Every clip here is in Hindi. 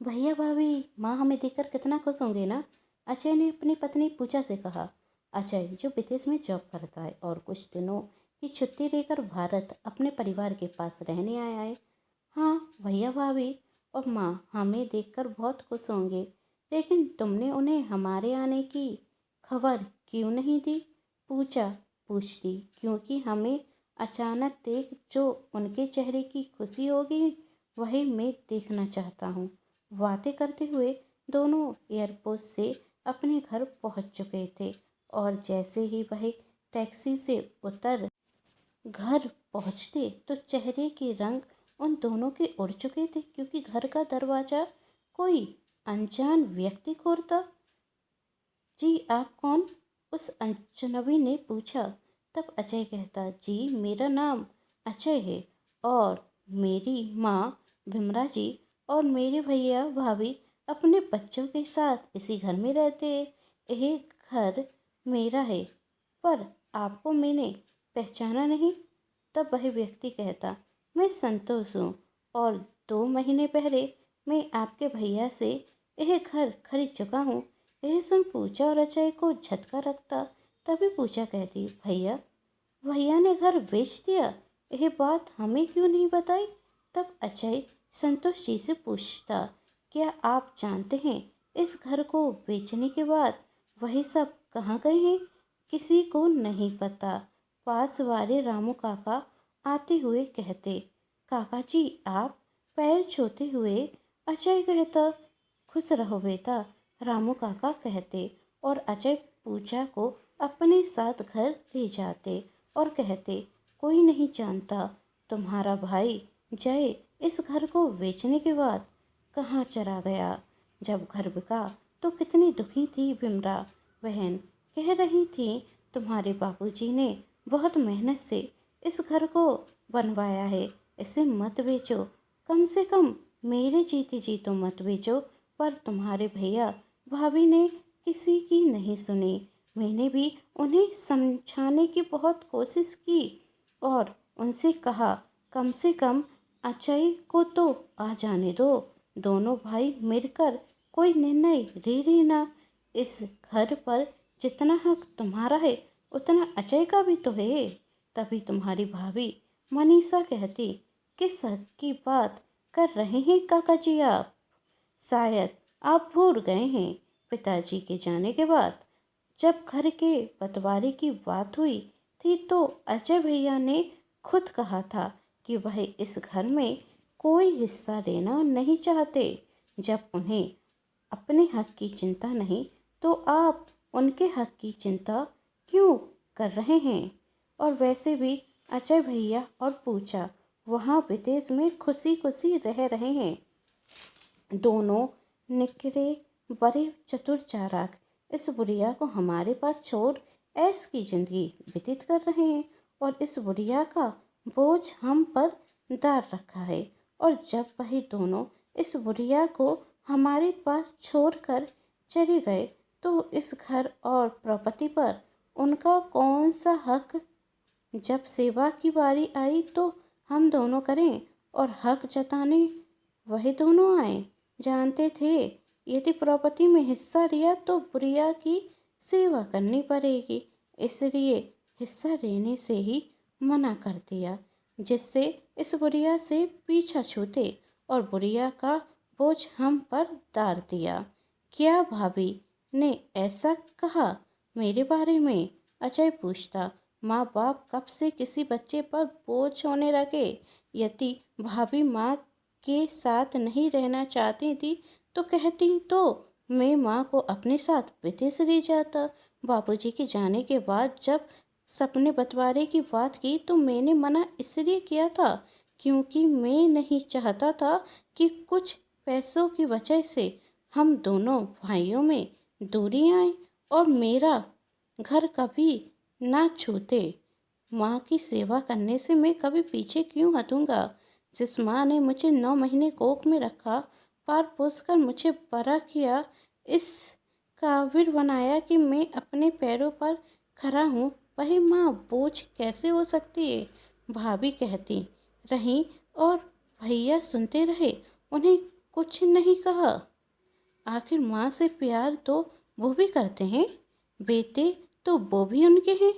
भैया भाभी माँ हमें देखकर कितना खुश होंगे ना। अजय ने अपनी पत्नी पूजा से कहा। अजय जो विदेश में जॉब करता है और कुछ दिनों की छुट्टी लेकर भारत अपने परिवार के पास रहने आया है। हाँ भैया भाभी और माँ हमें देखकर बहुत खुश होंगे, लेकिन तुमने उन्हें हमारे आने की खबर क्यों नहीं दी? पूजा पूछती, क्योंकि हमें अचानक देख जो उनके चेहरे की खुशी होगी वही मैं देखना चाहता हूँ। बातें करते हुए दोनों एयरपोर्ट से अपने घर पहुँच चुके थे और जैसे ही वह टैक्सी से उतर घर पहुँचते तो चेहरे के रंग उन दोनों के उड़ चुके थे, क्योंकि घर का दरवाज़ा कोई अनजान व्यक्ति खोलता। जी आप कौन? उस अजनबी ने पूछा। तब अजय कहता, जी मेरा नाम अजय है और मेरी माँ विमला जी और मेरे भैया भाभी अपने बच्चों के साथ इसी घर में रहते हैं। यह घर मेरा है, पर आपको मैंने पहचाना नहीं। तब वह व्यक्ति कहता, मैं संतोष हूँ और 2 महीने पहले मैं आपके भैया से यह घर खरीद चुका हूँ। यह सुन पूजा और अजय को झटका लगता। तभी पूजा कहती, भैया भैया ने घर बेच दिया? यह बात हमें क्यों नहीं बताई? तब अजय संतोष जी से पूछता, क्या आप जानते हैं इस घर को बेचने के बाद वही सब कहाँ गए हैं? किसी को नहीं पता। पास वाले रामू काका आते हुए कहते, काका जी आप? पैर छूते हुए अजय कहता, खुश रहो बेटा, रामू काका कहते और अजय पूजा को अपने साथ घर ले जाते और कहते, कोई नहीं जानता तुम्हारा भाई जय इस घर को बेचने के बाद कहाँ चला गया। जब घर बिका तो कितनी दुखी थी विमला बहन, कह रही थी तुम्हारे बाबूजी ने बहुत मेहनत से इस घर को बनवाया है, इसे मत बेचो, कम से कम मेरे जीते जी तो मत बेचो। पर तुम्हारे भैया भाभी ने किसी की नहीं सुनी। मैंने भी उन्हें समझाने की बहुत कोशिश की और उनसे कहा, कम से कम अजय को तो आ जाने दो, दोनों भाई मिलकर कोई निर्णय ले लेना। इस घर पर जितना हक तुम्हारा है उतना अजय का भी तो है। तभी तुम्हारी भाभी मनीषा कहती, किस हक की बात कर रहे हैं काका जी आप? शायद आप भूल गए हैं, पिताजी के जाने के बाद जब घर के बंटवारे की बात हुई थी तो अजय भैया ने खुद कहा था कि वह इस घर में कोई हिस्सा लेना नहीं चाहते। जब उन्हें अपने हक की चिंता नहीं तो आप उनके हक की चिंता क्यों कर रहे हैं? और वैसे भी अजय भैया और पूजा वहाँ विदेश में खुशी खुशी रह रहे हैं। दोनों निकरे बड़े चतुर चालाक इस बुढ़िया को हमारे पास छोड़ ऐश की जिंदगी व्यतीत कर रहे हैं और इस बुढ़िया का बोझ हम पर डाल रखा है। और जब वही दोनों इस बुढ़िया को हमारे पास छोड़कर चले गए तो इस घर और प्रॉपर्टी पर उनका कौन सा हक? जब सेवा की बारी आई तो हम दोनों करें और हक जताने वही दोनों आए। जानते थे यदि प्रॉपर्टी में हिस्सा लिया तो बुढ़िया की सेवा करनी पड़ेगी, इसलिए हिस्सा लेने से ही मना कर दिया, जिससे इस बुढ़िया से पीछा छूटे और बुढ़िया का बोझ हम पर डाल दिया। क्या भाभी ने ऐसा कहा मेरे बारे में? अजय पूछता। माँ बाप कब से किसी बच्चे पर बोझ होने लगे? यदि भाभी माँ के साथ नहीं रहना चाहती थी तो कहती तो मैं माँ को अपने साथ विदेश ले जाता। बाबूजी के जाने के बाद जब सपने बंटवारे की बात की तो मैंने मना इसलिए किया था क्योंकि मैं नहीं चाहता था कि कुछ पैसों की वजह से हम दोनों भाइयों में दूरी आए और मेरा घर कभी ना छूते। माँ की सेवा करने से मैं कभी पीछे क्यों हटूंगा? जिस माँ ने मुझे 9 महीने कोख में रखा, पाल पोस कर मुझे बड़ा किया, इस काबिल बनाया कि मैं अपने पैरों पर खड़ा हूँ, वही माँ बोझ कैसे हो सकती है? भाभी कहती रही और भैया सुनते रहे। उन्हें कुछ नहीं कहा। आखिर माँ से प्यार तो वो भी करते हैं, बेटे तो वो भी उनके हैं।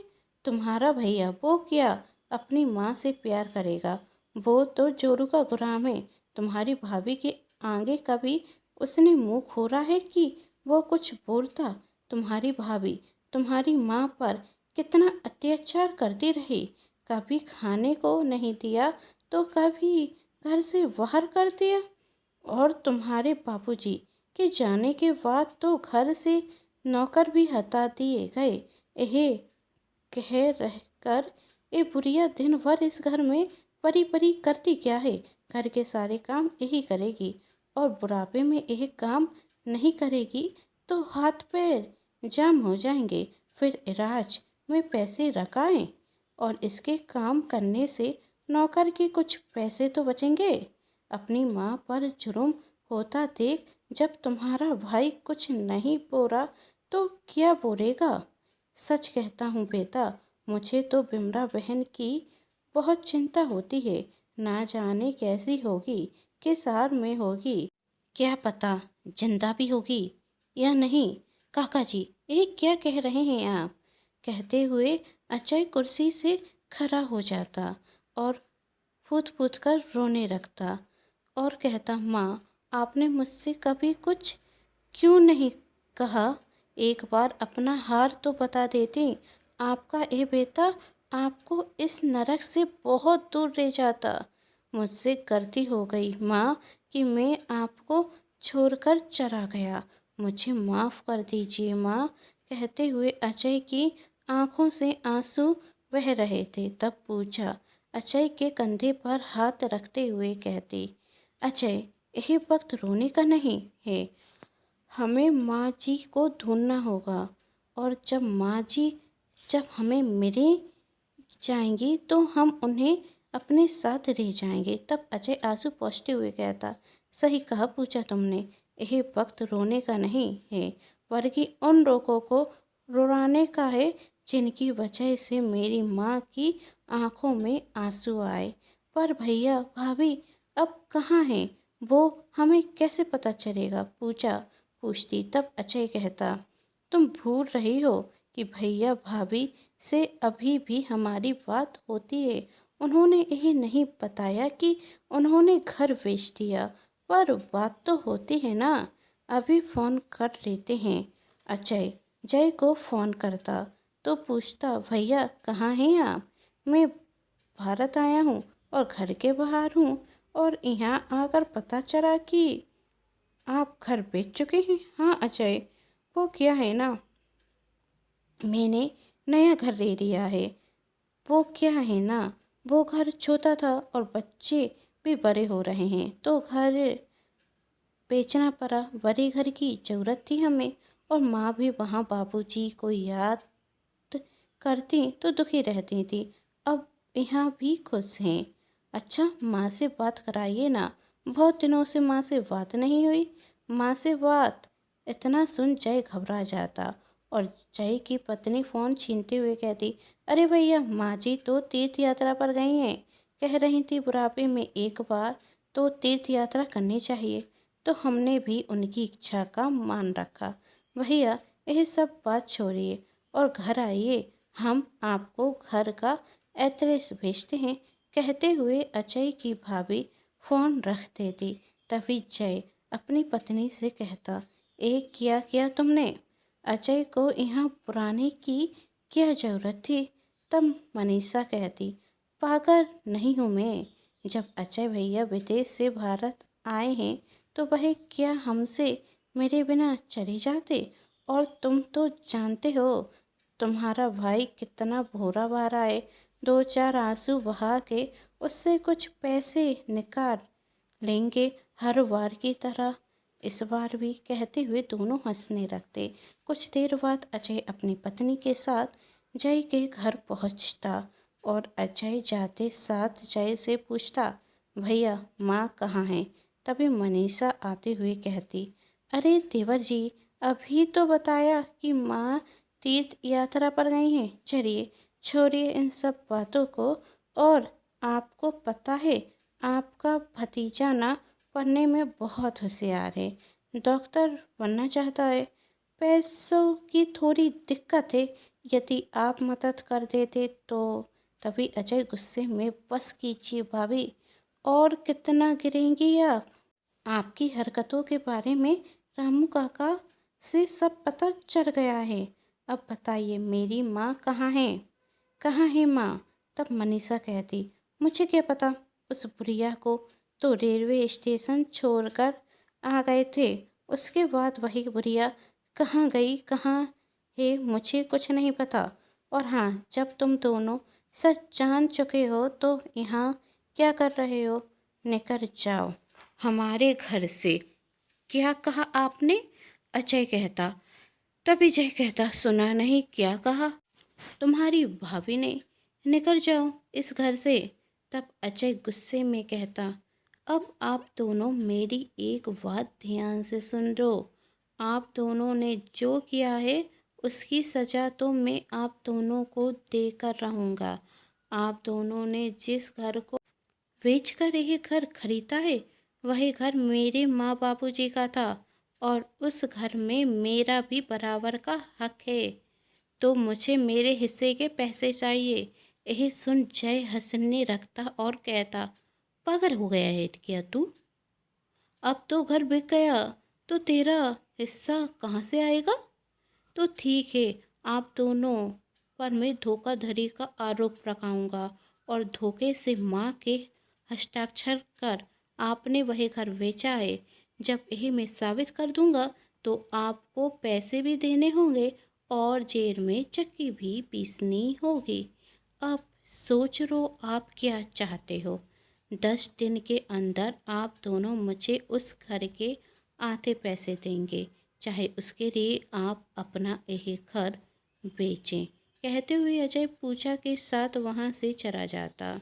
तुम्हारा भैया वो क्या अपनी माँ से प्यार करेगा? वो तो जोरू का गुलाम है। तुम्हारी भाभी के आगे कभी उसने मुंह खोला है कि वो कुछ बोलता? तुम्हारी भाभी तुम्हारी माँ पर कितना अत्याचार करती रही। कभी खाने को नहीं दिया तो कभी घर से बाहर कर दिया। और तुम्हारे बाबूजी के जाने के बाद तो घर से नौकर भी हटा दिए गए। यह कह रहकर ये बुढ़िया दिन भर इस घर में परी परी करती क्या है? घर के सारे काम यही करेगी और बुढ़ापे में यह काम नहीं करेगी तो हाथ पैर जाम हो जाएंगे। फिर इलाज में पैसे रखाएं और इसके काम करने से नौकर के कुछ पैसे तो बचेंगे। अपनी माँ पर जुर्म होता देख जब तुम्हारा भाई कुछ नहीं बोला तो क्या बोलेगा? सच कहता हूँ बेटा, मुझे तो बिमला बहन की बहुत चिंता होती है। ना जाने कैसी होगी, किस हाल में होगी, क्या पता जिंदा भी होगी या नहीं। काका जी, ये क्या कह रहे हैं आप? कहते हुए अजय कुर्सी से खड़ा हो जाता और फूट फूट कर रोने लगता और कहता, माँ आपने मुझसे कभी कुछ क्यों नहीं कहा? एक बार अपना हाल तो बता देती। आपका ये बेटा आपको इस नरक से बहुत दूर ले जाता। मुझसे गलती हो गई माँ कि मैं आपको छोड़कर चला गया। मुझे माफ़ कर दीजिए माँ। कहते हुए अजय की आंखों से आंसू बह रहे थे। तब पूछा, अजय के कंधे पर हाथ रखते हुए कहती, अजय यही वक्त रोने का नहीं है। हमें माँ जी को ढूंढना होगा और जब हमें मिल जाएंगी तो हम उन्हें अपने साथ ले जाएंगे। तब अजय आंसू पोंछते हुए कहता, सही कहा पूछा तुमने। यही वक्त रोने का नहीं है बल्कि उन लोगों को रुलाने का है जिनकी वजह से मेरी माँ की आंखों में आंसू आए। पर भैया भाभी अब कहाँ हैं? वो हमें कैसे पता चलेगा? पूछती। तब अजय कहता, तुम भूल रही हो कि भैया भाभी से अभी भी हमारी बात होती है। उन्होंने यही नहीं बताया कि उन्होंने घर बेच दिया, पर बात तो होती है ना। अभी फ़ोन कर लेते हैं। अजय जय को फ़ोन करता तो पूछता, भैया कहाँ हैं आप? मैं भारत आया हूँ और घर के बाहर हूँ और यहाँ आकर पता चला कि आप घर बेच चुके हैं। हाँ अजय, वो क्या है ना, मैंने नया घर ले लिया है। वो क्या है ना, वो घर छोटा था और बच्चे भी बड़े हो रहे हैं तो घर बेचना पड़ा। बड़े घर की ज़रूरत थी हमें और माँ भी वहाँ बाबूजी को याद करती तो दुखी रहती थी। अब यहाँ भी खुश हैं। अच्छा माँ से बात कराइए ना, बहुत दिनों से माँ से बात नहीं हुई। माँ से बात इतना सुन जय घबरा जाता और जय की पत्नी फ़ोन छीनते हुए कहती, अरे भैया माँ जी तो तीर्थ यात्रा पर गई हैं। कह रही थी बुढ़ापे में एक बार तो तीर्थ यात्रा करनी चाहिए तो हमने भी उनकी इच्छा का मान रखा। भैया यह सब बात छोड़िए और घर आइए, हम आपको घर का एड्रेस भेजते हैं। कहते हुए अजय की भाभी फ़ोन रख देती। तभी जय अपनी पत्नी से कहता, एक क्या किया तुमने? अजय को यहाँ बुलाने की क्या ज़रूरत थी? तब मनीषा कहती, पागल नहीं हूँ मैं। जब अजय भैया विदेश से भारत आए हैं तो वह क्या हमसे मेरे बिना चले जाते? और तुम तो जानते हो तुम्हारा भाई कितना भोला भाला है। दो चार आंसू बहा के उससे कुछ पैसे निकाल लेंगे हर बार की तरह। इस बार भी। कहते हुए दोनों हंसने लगते। कुछ देर बाद अजय अपनी पत्नी के साथ जय के घर पहुंचता और अजय जाते साथ जय से पूछता, भैया माँ कहाँ हैं? तभी मनीषा आते हुए कहती, अरे देवर जी, अभी तो बताया कि माँ तीर्थ यात्रा पर गई हैं। चलिए छोड़िए इन सब बातों को। और आपको पता है आपका भतीजा ना पढ़ने में बहुत होशियार है, डॉक्टर बनना चाहता है। पैसों की थोड़ी दिक्कत है, यदि आप मदद कर देते तो। तभी अजय गुस्से में, बस कीजिए भाभी, और कितना गिरेंगी आप? आपकी हरकतों के बारे में रामू काका से सब पता चल गया है। अब बताइए मेरी माँ कहाँ है? कहाँ है माँ? तब मनीषा कहती, मुझे क्या पता, उस बुढ़िया को तो रेलवे स्टेशन छोड़कर आ गए थे। उसके बाद वही बुढ़िया कहाँ गई कहाँ है मुझे कुछ नहीं पता। और हाँ, जब तुम दोनों सच जान चुके हो तो यहाँ क्या कर रहे हो? निकल जाओ हमारे घर से। क्या कहा आपने? अजय कहता। तभी जय कहता, सुना नहीं, क्या कहा? तुम्हारी भाभी ने। निकल जाओ इस घर से। तब अजय गुस्से में कहता, अब आप दोनों मेरी एक बात ध्यान से सुन लो। आप दोनों ने जो किया है उसकी सजा तो मैं आप दोनों को देकर रहूँगा। आप दोनों ने जिस घर को बेचकर यह घर खरीदा है, वही घर मेरे माँ बापूजी का था, और उस घर में मेरा भी बराबर का हक है। तो मुझे मेरे हिस्से के पैसे चाहिए। यही सुन जय हंसने लगता और कहता, पागल हो गया है क्या तू? अब तो घर बिक गया तो तेरा हिस्सा कहाँ से आएगा? तो ठीक है, आप दोनों पर मैं धोखाधड़ी का आरोप लगाऊंगा, और धोखे से माँ के हस्ताक्षर कर आपने वही घर बेचा है। जब यही मैं साबित कर दूंगा तो आपको पैसे भी देने होंगे और जेल में चक्की भी पीसनी होगी। अब सोच लो आप क्या चाहते हो। 10 दिन के अंदर आप दोनों मुझे उस घर के आधे पैसे देंगे, चाहे उसके लिए आप अपना यही घर बेचें। कहते हुए अजय पूजा के साथ वहाँ से चला जाता।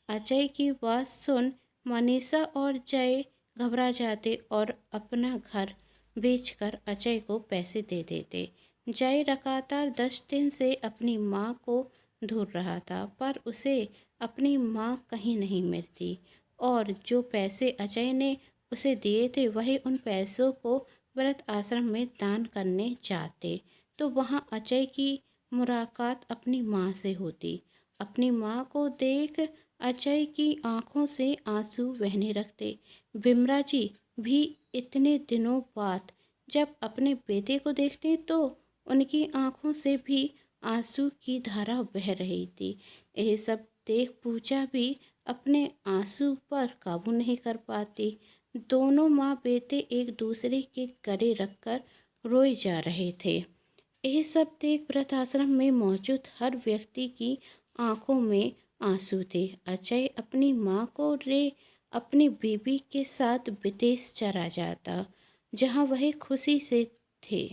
अजय की बात सुन मनीषा और जय घबरा जाते और अपना घर बेचकर अजय को पैसे दे देते। जय लगातार 10 दिन से अपनी माँ को ढूंढ रहा था, पर उसे अपनी माँ कहीं नहीं मिलती, और जो पैसे अजय ने उसे दिए थे वही उन पैसों को व्रत आश्रम में दान करने जाते। तो वहाँ अजय की मुलाकात अपनी माँ से होती। अपनी माँ को देख अजय की आंखों से आंसू बहने लगते। विमला जी भी इतने दिनों बाद जब अपने बेटे को देखते तो उनकी आंखों से भी आंसू की धारा बह रही थी। यह सब देख पूजा भी अपने आंसू पर काबू नहीं कर पाती। दोनों माँ बेटे एक दूसरे के गले रखकर रोए जा रहे थे। यह सब देख वृद्ध आश्रम में मौजूद हर व्यक्ति की आंखों में आंसू थे। अजय अपनी माँ को रे अपनी बीबी के साथ विदेश चला जाता, जहाँ वह खुशी से थे।